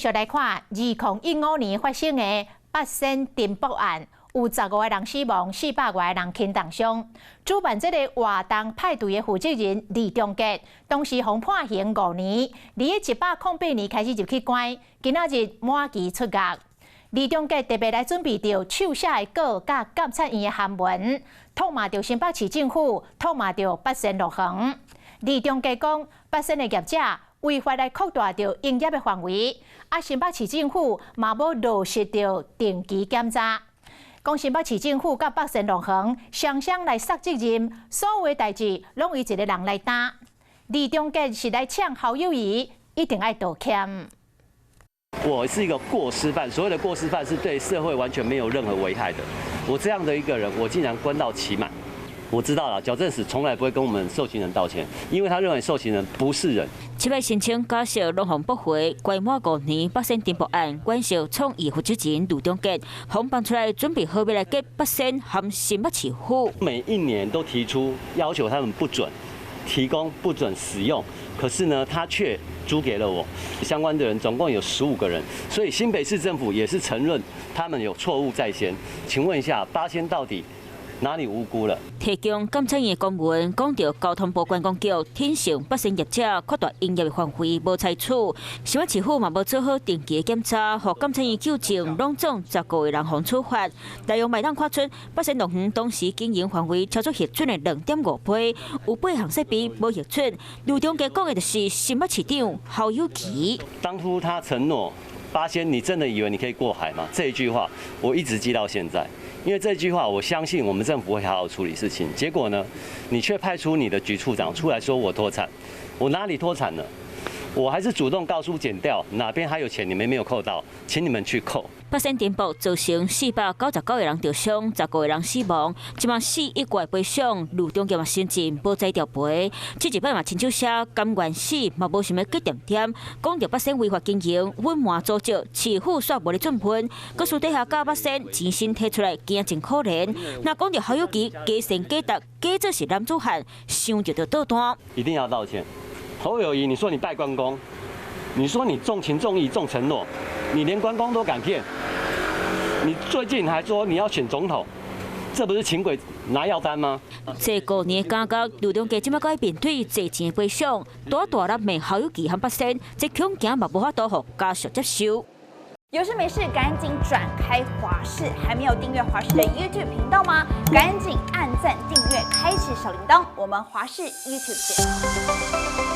就来看2015年发生的八仙镇爆案，有15个人死亡，400多个人轻重伤。主办这个活动派对的负责人李中杰，当时被判刑5年，108年开始入去关，今仔日满期出狱。李中杰特别来准备着手写的稿，甲监察院的函文，痛骂着新北市政府，痛骂着八仙乐园。李中杰讲，八仙的业者违法来扩大着营业的范围，新北市政府嘛无落实着定期检查。讲新北市政府甲八仙乐园双双来杀责任，所有的代志拢由一个人来担。李中杰是来抢好友谊，一定爱道歉。我是一个过失犯，所谓的过失犯是对社会完全没有任何危害的。我这样的一个人，我竟然关到期满。我知道了，矫正室从来不会跟我们受刑人道歉，因为他认为受刑人不是人。7位申请假释拢互驳回，关满5年八仙镇爆案，管涉创意负责人卢中杰，红放出来准备好要来给八仙和新北市府。每一年都提出要求他们不准提供、不准使用，可是呢，他却租给了我。相关的人总共有15个人，所以新北市政府也是承认他们有错误在先。请问一下，八仙到底哪里无辜了？提供监察院的公文讲到，交通部观光局挺承八仙业者扩大营业的范围，无采取。新北市府嘛无做好定期的检查，互监察院纠正，拢总15个人互处罚。内容卖当看出，八仙乐园当时经营范围超出核准的2.5倍，有8项设备无核准。卢中杰讲的就是新北市长侯友宜。当初他承诺八仙，你真的以为你可以过海吗？这一句话我一直记到现在。因为这句话，我相信我们政府会好好处理事情。结果呢，你却派出你的局处长出来说我脱产，我哪里脱产了？我还是主动告诉检调哪边还有钱你们没有扣到，请你们去扣。八仙镇爆造成499个人受伤，15个人死亡，1万4亿元赔偿。卢中杰嘛申请保载调赔，这一摆嘛亲手写甘愿死，嘛无想要结点点，讲到八仙违法经营，隐瞒组织，市府煞无咧准评，搁私底下教八仙钱薪摕出来，惊真可怜。那讲到侯友宜假善假达，假做是男子汉，想就倒单。一定要道歉。侯友宜，你说你拜关公，你说你重情重义重承诺，你连关公都敢骗，你最近还说你要选总统，这不是请鬼拿药单吗？这5年的感觉，卢中杰即摆改面对借钱的赔偿，大力骂侯友宜和八仙，这恐惊嘛无法度互家属接受。有事没事赶紧转开华视，还没有订阅华视的 YouTube 频道吗？赶紧按赞、订阅、开启小铃铛，我们华视 YouTube 见。